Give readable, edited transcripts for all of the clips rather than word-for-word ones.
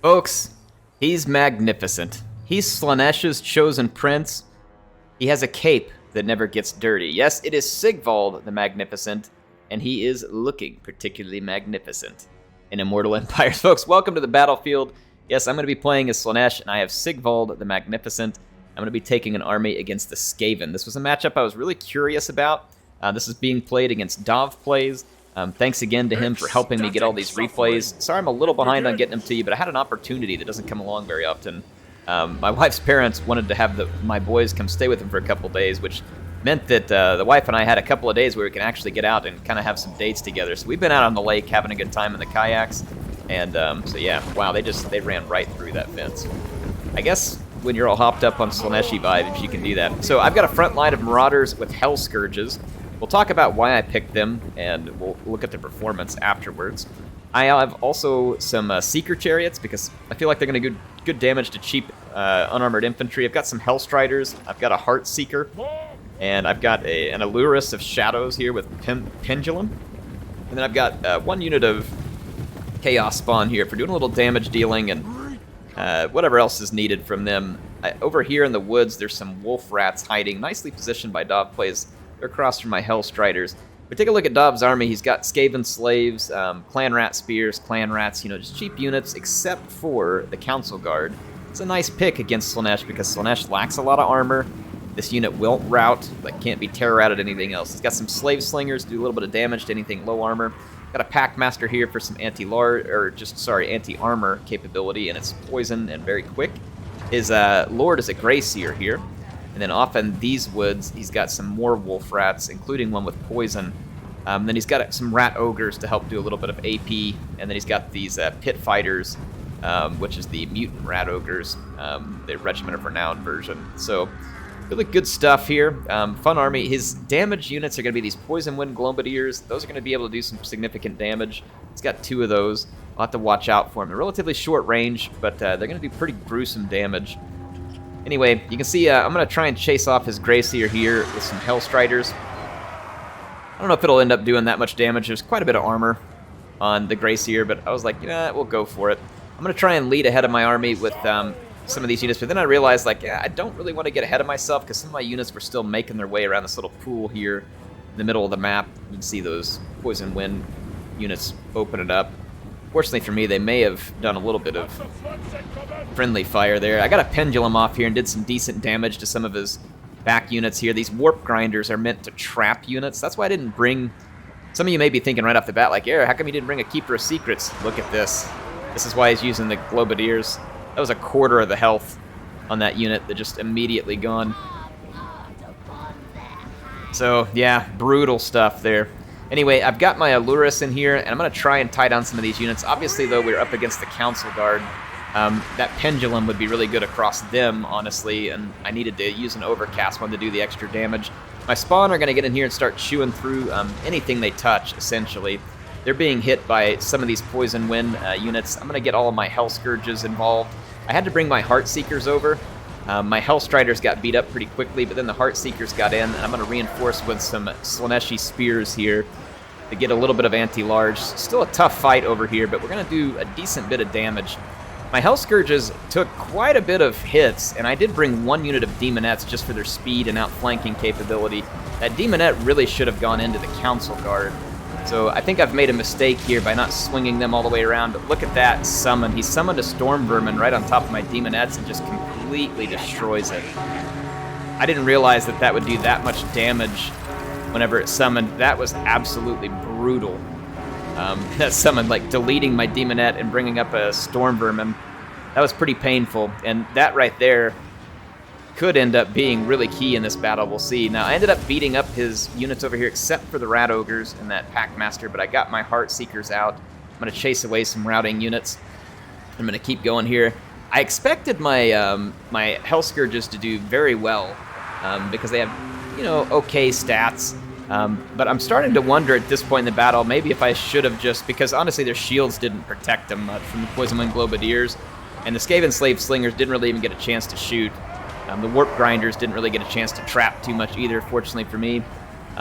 Folks, he's magnificent. He's Slaanesh's chosen prince. He has a cape that never gets dirty. Yes, it is Sigvald the Magnificent, and he is looking particularly magnificent in Immortal Empires. Folks, welcome to the battlefield. Yes, I'm going to be playing as Slaanesh, and I have Sigvald the Magnificent. I'm going to be taking an army against the Skaven. This was a matchup I was really curious about. This is being played against DahvPlays. Thanks again to him for helping me get all these replays. Sorry I'm a little behind on getting them to you, but I had an opportunity that doesn't come along very often. My wife's parents wanted to have my boys come stay with them for a couple days, which meant that the wife and I had a couple of days where we can actually get out and kind of have some dates together. So we've been out on the lake having a good time in the kayaks. And so yeah, wow, they ran right through that fence. I guess when you're all hopped up on Slaaneshi vibes, you can do that. So I've got a front line of Marauders with Hell Scourges. We'll talk about why I picked them, and we'll look at the performance afterwards. I have also some Seeker Chariots, because I feel like they're going to do good damage to cheap unarmored infantry. I've got some Hellstriders, I've got a Heart Seeker, and I've got an Allurus of Shadows here with Pendulum. And then I've got one unit of Chaos Spawn here for doing a little damage dealing and whatever else is needed from them. Over here in the woods, there's some Wolf Rats hiding, nicely positioned by DahvPlays. They're across from my Hellstriders. But take a look at Dav's army. He's got Skaven Slaves, Clan Rat Spears, Clan Rats, just cheap units, except for the Council Guard. It's a nice pick against Slaanesh because Slaanesh lacks a lot of armor. This unit won't rout, like can't be terror-routed anything else. He's got some Slave Slingers to do a little bit of damage to anything low armor. Got a Packmaster here for some anti-armor capability, and it's poison and very quick. His Lord is a Grey Seer here. And then off in these woods, he's got some more Wolf Rats, including one with poison. Then he's got some Rat Ogres to help do a little bit of AP. And then he's got these Pit Fighters, which is the Mutant Rat Ogres, the Regiment of Renown version. So really good stuff here. Fun army. His damage units are going to be these Poison Wind Glomadiers. Those are going to be able to do some significant damage. He's got 2 of those. I'll have to watch out for them. They're relatively short range, but they're going to do pretty gruesome damage. Anyway, you can see I'm going to try and chase off his Grey Seer here with some Hellstriders. I don't know if it'll end up doing that much damage. There's quite a bit of armor on the Grey Seer, but I was like, we'll go for it. I'm going to try and lead ahead of my army with some of these units, but then I realized, I don't really want to get ahead of myself because some of my units were still making their way around this little pool here in the middle of the map. You can see those Poison Wind units opening up. Fortunately for me, they may have done a little bit of friendly fire there. I got a Pendulum off here and did some decent damage to some of his back units here. These Warp Grinders are meant to trap units. That's why I didn't bring... Some of you may be thinking right off the bat, how come you didn't bring a Keeper of Secrets? Look at this. This is why he's using the Globadiers. That was a quarter of the health on that unit that just immediately gone. So, yeah, brutal stuff there. Anyway, I've got my Allurus in here, and I'm going to try and tie down some of these units. Obviously, though, we're up against the Council Guard. That Pendulum would be really good across them, honestly, and I needed to use an Overcast one to do the extra damage. My Spawn are going to get in here and start chewing through anything they touch, essentially. They're being hit by some of these Poison Wind units. I'm going to get all of my Hell Scourges involved. I had to bring my Heart Seekers over. My Hellstriders got beat up pretty quickly, but then the Heart Seekers got in, and I'm going to reinforce with some Slaaneshi Spears here to get a little bit of anti-large. Still a tough fight over here, but we're going to do a decent bit of damage. My Hell Scourges took quite a bit of hits, and I did bring 1 unit of Demonettes just for their speed and outflanking capability. That Demonette really should have gone into the Council Guard. So I think I've made a mistake here by not swinging them all the way around, but look at that summon. He summoned a Storm Vermin right on top of my Demonettes and just completely destroys it. I didn't realize that would do that much damage whenever it summoned. That was absolutely brutal. That summon, deleting my Demonette and bringing up a Storm Vermin. That was pretty painful, and that right there could end up being really key in this battle. We'll see. Now, I ended up beating up his units over here, except for the Rat Ogres and that Packmaster, but I got my Heart Seekers out. I'm going to chase away some routing units. I'm going to keep going here. I expected my my Hell Scourges to do very well because they have, okay stats. But I'm starting to wonder at this point in the battle, maybe if I should have just, because honestly their shields didn't protect them much from the Poison Wind Globadiers, and the Skaven Slave Slingers didn't really even get a chance to shoot. The Warp Grinders didn't really get a chance to trap too much either, fortunately for me.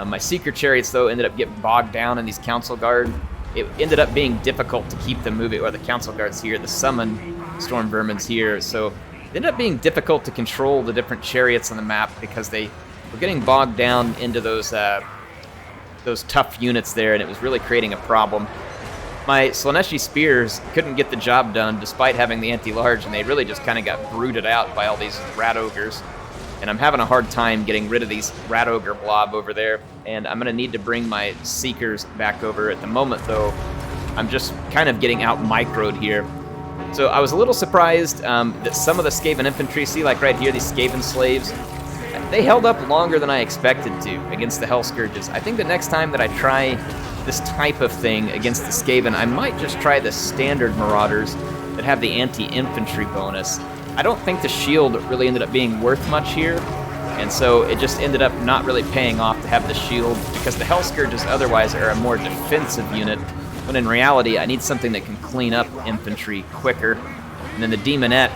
My Seeker Chariots, though, ended up getting bogged down in these Council Guard. it ended up being difficult to keep them moving, or the council guards here, the summoned storm vermins here, so it ended up being difficult to control the different chariots on the map because they were getting bogged down into those tough units there, and it was really creating a problem. My Slaaneshi spears couldn't get the job done despite having the anti-large, and they really just kind of got brooded out by all these rat ogres. And I'm having a hard time getting rid of these rat ogre blob over there, and I'm going to need to bring my seekers back over. At the moment, though, I'm just kind of getting out microed here. So I was a little surprised that some of the Skaven infantry, see like right here, these Skaven slaves, they held up longer than I expected to against the Hell Scourges. I think the next time that I try this type of thing against the Skaven, I might just try the standard Marauders that have the anti-infantry bonus. I don't think the shield really ended up being worth much here, and so it just ended up not really paying off to have the shield, because the Hell Scourges otherwise are a more defensive unit, when in reality I need something that can clean up infantry quicker. And then the Demonette,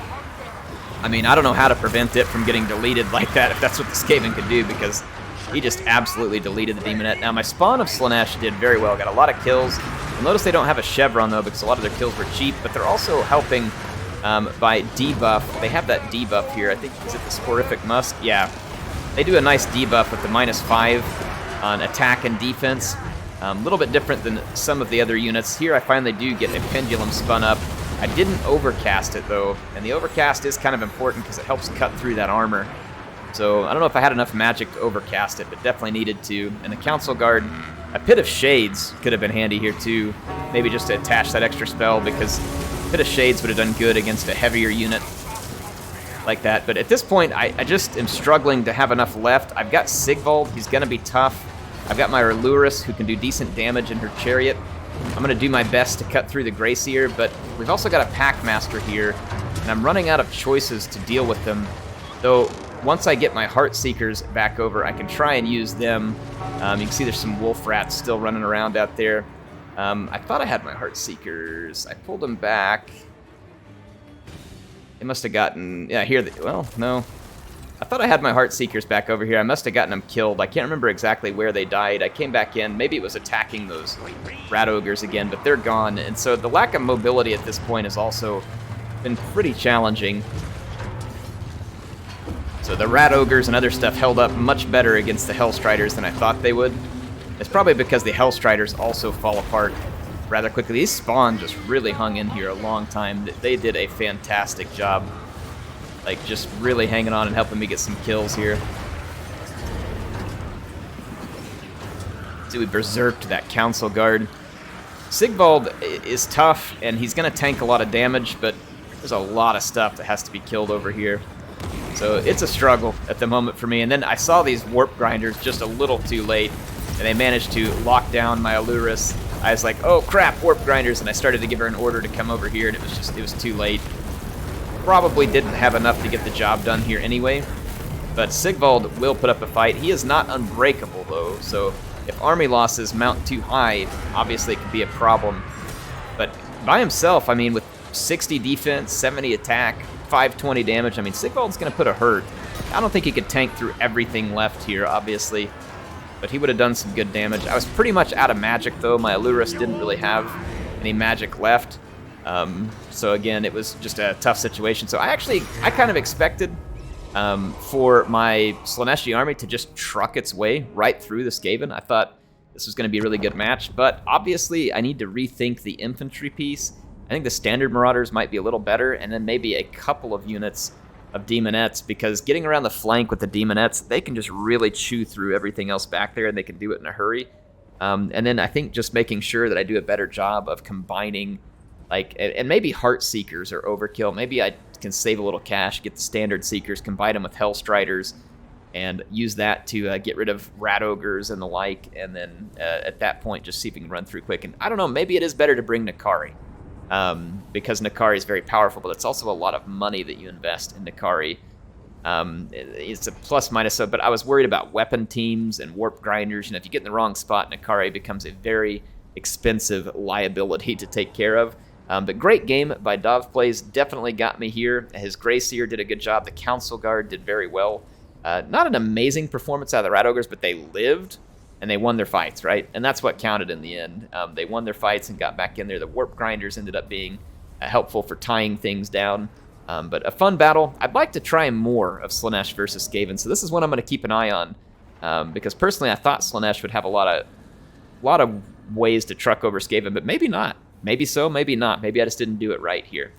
I mean, I don't know how to prevent it from getting deleted like that, if that's what the Skaven could do, because he just absolutely deleted the Demonette. Now, my spawn of Slaanesh did very well. Got a lot of kills. You'll notice they don't have a chevron, though, because a lot of their kills were cheap, but they're also helping by debuff. They have that debuff here. I think, is it the Sporific Musk? Yeah. They do a nice debuff with the -5 on attack and defense. A little bit different than some of the other units. Here, I finally do get a pendulum spun up. I didn't overcast it, though, and the overcast is kind of important because it helps cut through that armor. So I don't know if I had enough magic to overcast it, but definitely needed to. And the Council Guard, a Pit of Shades could have been handy here too. Maybe just to attach that extra spell, because Pit of Shades would have done good against a heavier unit like that. But at this point, I just am struggling to have enough left. I've got Sigvald, he's going to be tough. I've got my Reluris, who can do decent damage in her chariot. I'm going to do my best to cut through the Gracier, but we've also got a Packmaster here, and I'm running out of choices to deal with them. Though, once I get my Heartseekers back over, I can try and use them. You can see there's some wolf rats still running around out there. I thought I had my Heartseekers. I pulled them back. They must have gotten... Yeah, here... Well, no. I thought I had my Heartseekers back over here. I must have gotten them killed. I can't remember exactly where they died. I came back in. Maybe it was attacking those rat ogres again, but they're gone. And so the lack of mobility at this point has also been pretty challenging. So the rat ogres and other stuff held up much better against the Hellstriders than I thought they would. It's probably because the Hellstriders also fall apart rather quickly. These spawn just really hung in here a long time. They did a fantastic job. Like, just really hanging on and helping me get some kills here. So we berserked that Council Guard. Sigvald is tough, and he's going to tank a lot of damage, but there's a lot of stuff that has to be killed over here. So it's a struggle at the moment for me. And then I saw these Warp Grinders just a little too late, and they managed to lock down my Aluris. I was like, oh crap, Warp Grinders, and I started to give her an order to come over here, and it was too late. Probably didn't have enough to get the job done here anyway, but Sigvald will put up a fight. He is not unbreakable, though, so if army losses mount too high, obviously it could be a problem. But by himself, I mean, with 60 defense, 70 attack, 520 damage, I mean, Sigvald's going to put a hurt. I don't think he could tank through everything left here, obviously, but he would have done some good damage. I was pretty much out of magic, though. My Aluris didn't really have any magic left. So again, it was just a tough situation. So I kind of expected for my Slaaneshi army to just truck its way right through the Skaven. I thought this was going to be a really good match, but obviously I need to rethink the infantry piece. I think the standard Marauders might be a little better, and then maybe a couple of units of Demonettes, because getting around the flank with the Demonettes, they can just really chew through everything else back there, and they can do it in a hurry. And then I think just making sure that I do a better job of combining, like, and maybe Heartseekers are overkill. Maybe I can save a little cash, get the standard Seekers, combine them with Hellstriders, and use that to get rid of Rat Ogres and the like, and then at that point just see if we can run through quick. And I don't know, maybe it is better to bring Nakari, because Nakari is very powerful, but it's also a lot of money that you invest in Nakari. It's a plus minus, so, but I was worried about weapon teams and warp grinders. You know, if you get in the wrong spot, Nakari becomes a very expensive liability to take care of. But great game by DahvPlays, definitely got me here. His Gracier did a good job. The Council Guard did very well. Not an amazing performance out of the Rat Ogres, but they lived. and they won their fights, right? And that's what counted in the end. They won their fights and got back in there. The warp grinders ended up being helpful for tying things down. But a fun battle. I'd like to try more of Slaanesh versus Skaven, so this is one I'm going to keep an eye on, because personally I thought Slaanesh would have a lot of ways to truck over Skaven, but maybe not. Maybe so, maybe not. Maybe I just didn't do it right here.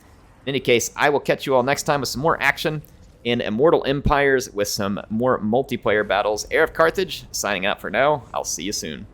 In any case, I will catch you all next time with some more action in Immortal Empires with some more multiplayer battles. HeirofCarthage, signing out for now. I'll see you soon.